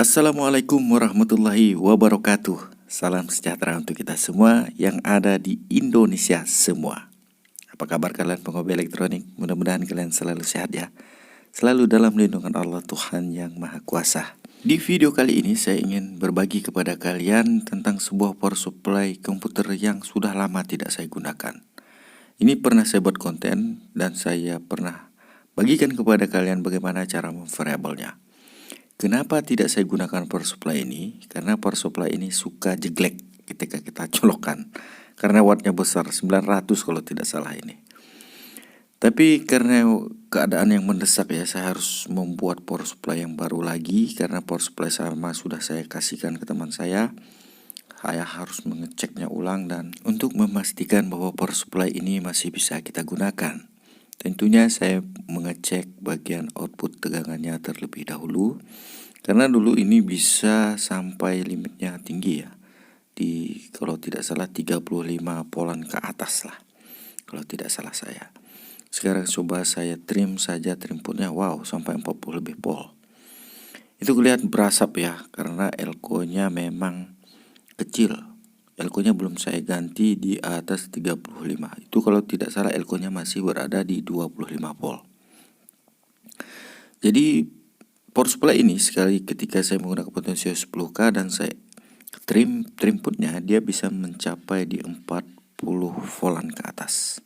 Assalamualaikum warahmatullahi wabarakatuh. Salam sejahtera untuk kita semua yang ada di Indonesia semua. Apa kabar kalian penghobi elektronik? Mudah-mudahan kalian selalu sehat ya. Selalu dalam lindungan Allah Tuhan yang Maha Kuasa. Di video kali ini saya ingin berbagi kepada kalian tentang sebuah power supply komputer yang sudah lama tidak saya gunakan. Ini pernah saya buat konten dan saya pernah bagikan kepada kalian bagaimana cara memvariabelnya. Kenapa tidak saya gunakan power supply ini? Karena power supply ini suka jeglek ketika kita colokkan. Karena wattnya besar, 900 kalau tidak salah ini. Tapi karena keadaan yang mendesak ya, saya harus membuat power supply yang baru lagi. Karena power supply sama sudah saya kasihkan ke teman saya. Saya harus mengeceknya ulang dan untuk memastikan bahwa power supply ini masih bisa kita gunakan. Tentunya saya mengecek bagian output tegangannya terlebih dahulu. Karena dulu ini bisa sampai limitnya tinggi ya. Kalau tidak salah 35 polan ke atas lah. Kalau tidak salah saya. Sekarang coba saya trim saja, trim putnya wow sampai 40 lebih pol. Itu kelihatan berasap ya, karena elko-nya memang kecil. Elko-nya belum saya ganti di atas 35. Itu kalau tidak salah elko-nya masih berada di 25 volt. Jadi power supply ini sekali ketika saya menggunakan potensio 10K dan saya trim putnya, dia bisa mencapai di 40 voltan ke atas.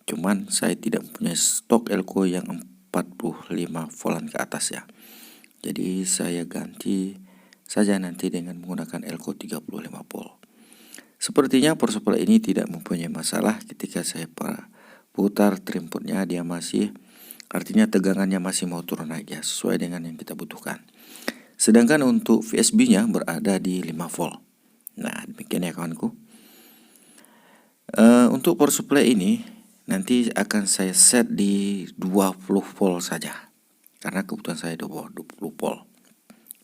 Cuman saya tidak punya stok elko yang 45 voltan ke atas ya. Jadi saya ganti saja nanti dengan menggunakan elko 35 volt. Sepertinya power supply ini tidak mempunyai masalah ketika saya putar trim putnya, dia masih, artinya tegangannya masih mau turun naik ya, sesuai dengan yang kita butuhkan. Sedangkan untuk VSB-nya berada di 5 volt. Nah, demikian ya kawanku. Untuk power supply ini nanti akan saya set di 20 volt saja. Karena kebutuhan saya 20 volt.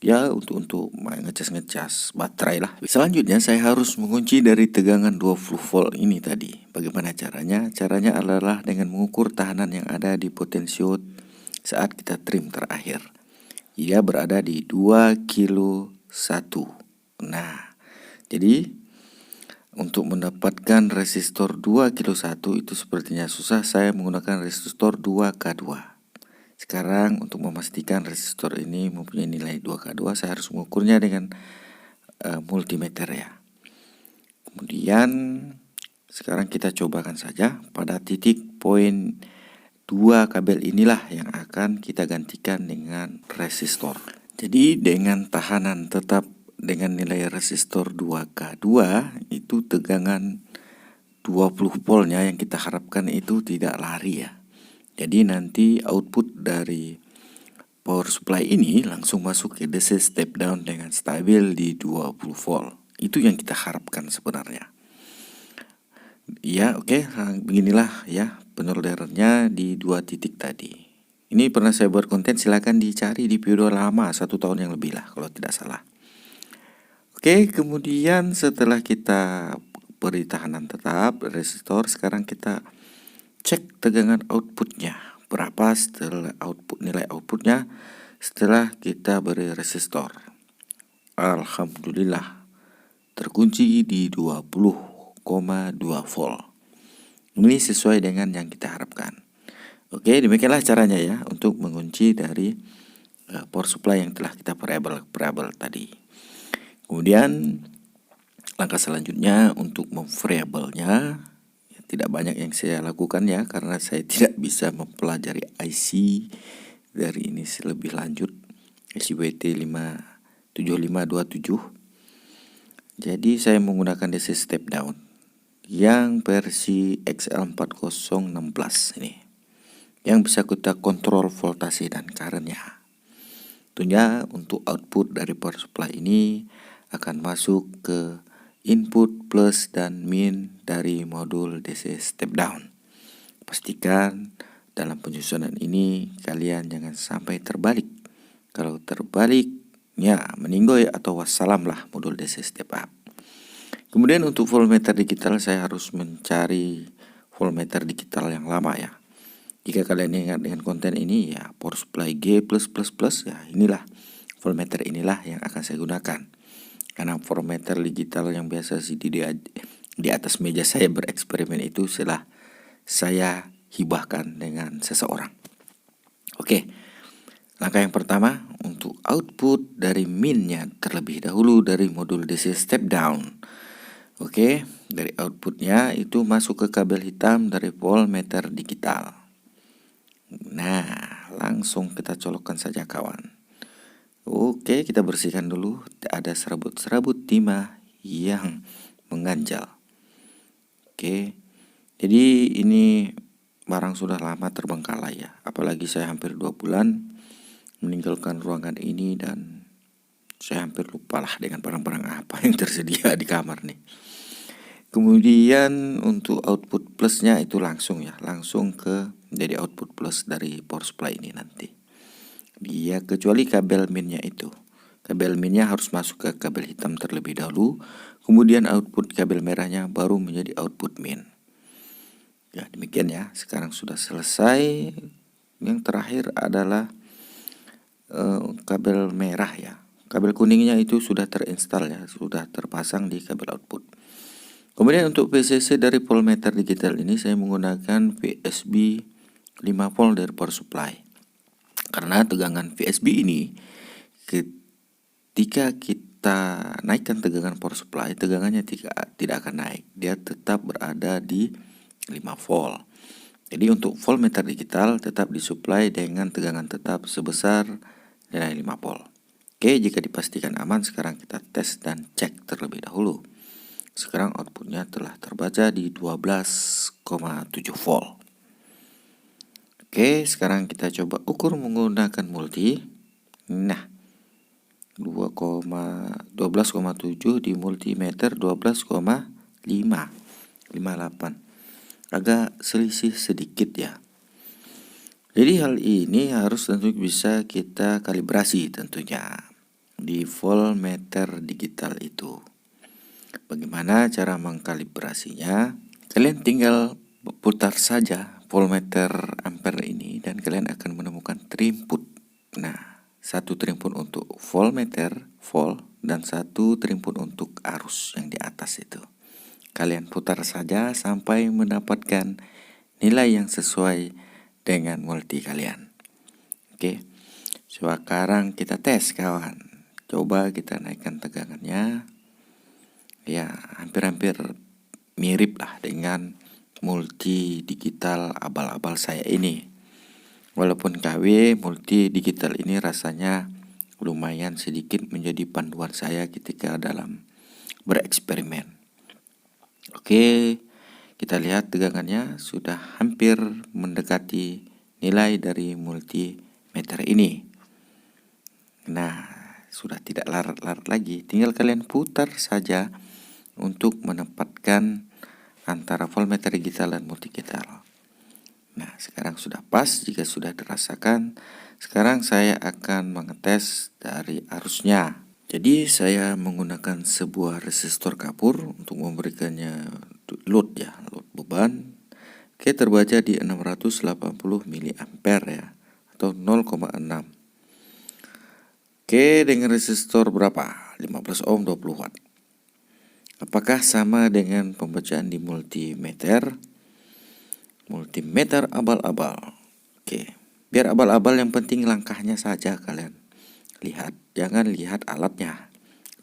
Ya untuk ngecas baterai lah. Selanjutnya saya harus mengunci dari tegangan 20 volt ini tadi. Bagaimana caranya? Caranya adalah dengan mengukur tahanan yang ada di potensio saat kita trim terakhir. Ia berada di 2 kilo 1. Nah, jadi untuk mendapatkan resistor 2 kilo 1 itu sepertinya susah. Saya menggunakan resistor 2K2. Sekarang untuk memastikan resistor ini mempunyai nilai 2K2, saya harus mengukurnya dengan multimeter ya. Kemudian sekarang kita cobakan saja pada titik poin 2 kabel inilah yang akan kita gantikan dengan resistor. Jadi dengan tahanan tetap dengan nilai resistor 2K2 itu tegangan 20 voltnya yang kita harapkan itu tidak lari ya. Jadi nanti output dari power supply ini langsung masuk ke DC step down dengan stabil di 20 volt. Itu yang kita harapkan sebenarnya. Ya oke, beginilah ya penolderannya di 2 titik tadi. Ini pernah saya buat konten, silakan dicari di video lama 1 tahun yang lebih lah kalau tidak salah. Oke, kemudian setelah kita beri tahanan tetap resistor, sekarang kita cek tegangan outputnya berapa setelah nilai outputnya setelah kita beri resistor. Alhamdulillah terkunci di 20,2 volt. Ini sesuai dengan yang kita harapkan. Oke, demikianlah caranya ya untuk mengunci dari power supply yang telah kita variabel tadi. Kemudian langkah selanjutnya untuk memvariabelnya tidak banyak yang saya lakukan ya, karena saya tidak bisa mempelajari IC dari ini lebih lanjut, IC WT57527. Jadi saya menggunakan DC step down yang versi XL4016 ini, yang bisa kita kontrol voltase dan currentnya. Tentunya untuk output dari power supply ini akan masuk ke input plus dan min dari modul DC step down. Pastikan dalam penyusunan ini kalian jangan sampai terbalik. Kalau terbalik ya meninggoy atau wassalam lah modul DC step up. Kemudian untuk voltmeter digital saya harus mencari voltmeter digital yang lama ya. Jika kalian ingat dengan konten ini ya power supply G++, ya inilah voltmeter inilah yang akan saya gunakan. Karena voltmeter digital yang biasa di atas meja saya bereksperimen itu setelah saya hibahkan dengan seseorang. Oke, langkah yang pertama untuk output dari min-nya terlebih dahulu dari modul DC step down. Oke, dari outputnya itu masuk ke kabel hitam dari voltmeter digital. Nah, langsung kita colokkan saja kawan. Oke, kita bersihkan dulu. Ada serabut-serabut timah yang mengganjal. Oke, jadi ini barang sudah lama terbengkalai ya. Apalagi saya hampir 2 bulan meninggalkan ruangan ini dan saya hampir lupa lah dengan barang-barang apa yang tersedia di kamar nih. Kemudian untuk output plusnya itu langsung ke jadi output plus dari power supply ini nanti. Dia kecuali kabel minnya itu. Kabel minnya harus masuk ke kabel hitam terlebih dahulu, kemudian output kabel merahnya baru menjadi output min. Ya, demikian ya. Sekarang sudah selesai. Yang terakhir adalah kabel merah ya. Kabel kuningnya itu sudah terinstall ya, sudah terpasang di kabel output. Kemudian untuk VCC dari voltmeter digital ini saya menggunakan VSB 5 volt dari power supply. Karena tegangan VSB ini ketika kita naikkan tegangan power supply, tegangannya tidak akan naik. Dia tetap berada di 5 volt. Jadi untuk voltmeter digital tetap disuplai dengan tegangan tetap sebesar nilai 5 volt. Oke, jika dipastikan aman, sekarang kita tes dan cek terlebih dahulu. Sekarang outputnya telah terbaca di 12,7 volt. Oke, sekarang kita coba ukur menggunakan multi. Nah, 12,7 di multimeter 12,58. Agak selisih sedikit ya. Jadi hal ini harus tentu bisa kita kalibrasi tentunya di voltmeter digital itu. Bagaimana cara mengkalibrasinya? Kalian tinggal putar saja voltmeter ampere ini dan kalian akan menemukan terinput. Nah, satu terinput untuk voltmeter volt dan satu terinput untuk arus yang di atas itu. Kalian putar saja sampai mendapatkan nilai yang sesuai dengan multi kalian. Oke, sekarang kita tes kawan. Coba kita naikkan tegangannya. Ya, hampir-hampir mirip lah dengan multi digital abal-abal saya ini. Walaupun KW, multi digital ini rasanya lumayan sedikit menjadi panduan saya ketika dalam bereksperimen. Oke, kita lihat tegangannya sudah hampir mendekati nilai dari multimeter ini. Nah, sudah tidak larat-larat lagi. Tinggal kalian putar saja untuk menempatkan antara voltmeter digital dan multidigital. Nah, sekarang sudah pas. Jika sudah dirasakan, sekarang saya akan mengetes dari arusnya. Jadi saya menggunakan sebuah resistor kapur untuk memberikannya load ya, load beban. Oke, terbaca di 680 mA ya, atau 0,6. Oke, dengan resistor berapa? 15 ohm 20 watt. Apakah sama dengan pembacaan di multimeter? Multimeter abal-abal. Oke, biar abal-abal yang penting langkahnya saja kalian lihat. Jangan lihat alatnya,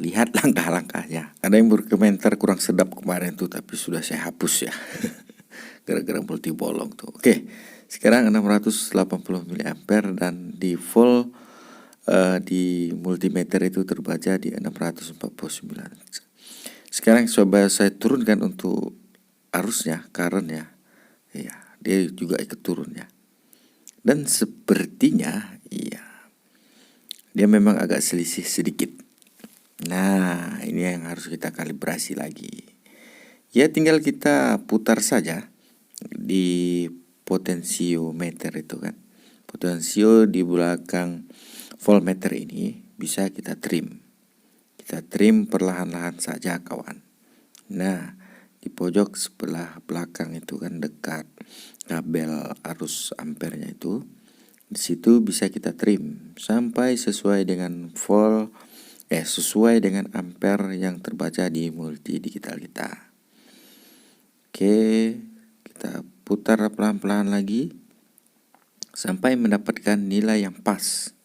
lihat langkah-langkahnya. Ada yang berkomentar kurang sedap kemarin tuh, tapi sudah saya hapus ya. Gara-gara multi bolong tuh. Oke, sekarang 680 mA dan di volt di multimeter itu terbaca di 649. Sekarang coba saya turunkan untuk arusnya, currentnya. Ya, dia juga ikut turun ya. Dan sepertinya iya, dia memang agak selisih sedikit. Nah, ini yang harus kita kalibrasi lagi. Ya, tinggal kita putar saja di potensiometer itu kan. Potensio di belakang voltmeter ini bisa kita trim. Kita trim perlahan-lahan saja kawan. Nah, di pojok sebelah belakang itu kan dekat kabel arus ampernya itu, Di situ bisa kita trim sampai sesuai dengan sesuai dengan ampere yang terbaca di multi digital kita. Oke, kita putar pelan-pelan lagi sampai mendapatkan nilai yang pas.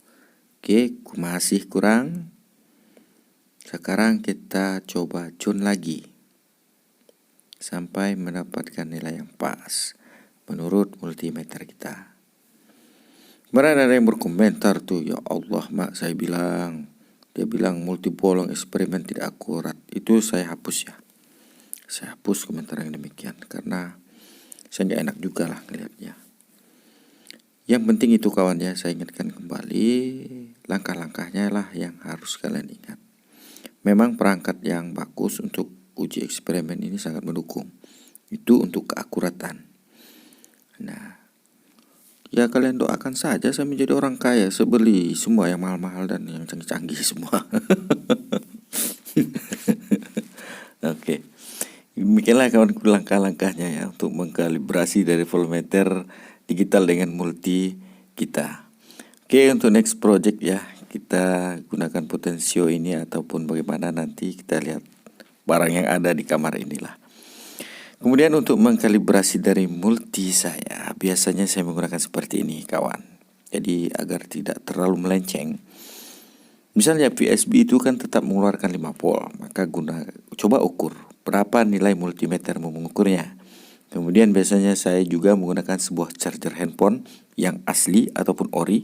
Oke, masih kurang. Sekarang kita coba tune lagi sampai mendapatkan nilai yang pas menurut multimeter kita. Kemarin ada yang berkomentar tuh, ya Allah mak, dia bilang multi bolong eksperimen tidak akurat. Itu saya hapus ya. Saya hapus komentar yang demikian karena saya nggak enak juga lah ngelihatnya. Yang penting itu kawan ya, saya ingatkan kembali langkah-langkahnya lah yang harus kalian ingat. Memang perangkat yang bagus untuk uji eksperimen ini sangat mendukung. Itu untuk keakuratan. Nah, ya kalian doakan saja saya menjadi orang kaya, saya beli semua yang mahal-mahal dan yang canggih-canggih semua. Oke. Demikianlah kawan langkah-langkahnya ya untuk mengkalibrasi dari voltmeter digital dengan multi kita. Oke, untuk next project ya, kita gunakan potensio ini ataupun bagaimana nanti kita lihat barang yang ada di kamar inilah. Kemudian untuk mengkalibrasi dari multi saya, biasanya saya menggunakan seperti ini kawan. Jadi agar tidak terlalu melenceng. Misalnya VSB itu kan tetap mengeluarkan 5 volt, maka coba ukur berapa nilai multimeter mengukurnya. Kemudian biasanya saya juga menggunakan sebuah charger handphone yang asli ataupun ori.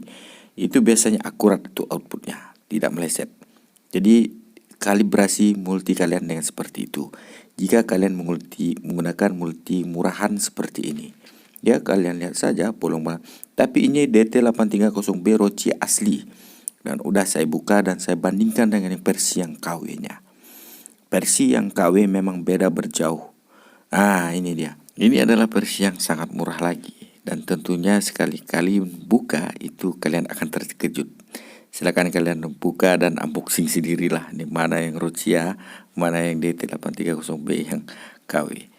Itu biasanya akurat untuk outputnya, tidak meleset. Jadi kalibrasi multi kalian dengan seperti itu. Jika kalian menggunakan multi murahan seperti ini, ya kalian lihat saja bolong banget. Tapi ini DT830B Roci asli. Dan udah saya buka dan saya bandingkan dengan versi yang KW-nya. Versi yang KW memang beda berjauh. Ini dia. Ini adalah versi yang sangat murah lagi. Dan tentunya sekali-kali buka itu kalian akan terkejut. Silakan kalian buka dan unboxing sendirilah. Ini mana yang Rocia, mana yang DT830B yang KW.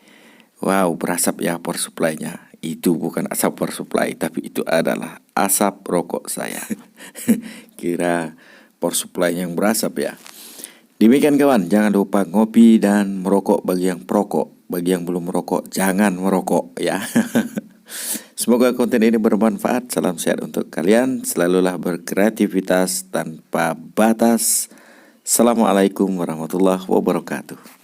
Wow, berasap ya power supply-nya. Itu bukan asap power supply, tapi itu adalah asap rokok saya. Kira power supply yang berasap ya. Demikian kawan, jangan lupa ngopi dan merokok bagi yang perokok. Bagi yang belum merokok, jangan merokok ya. Semoga konten ini bermanfaat. Salam sehat untuk kalian. Selalulah berkreativitas tanpa batas. Assalamualaikum warahmatullahi wabarakatuh.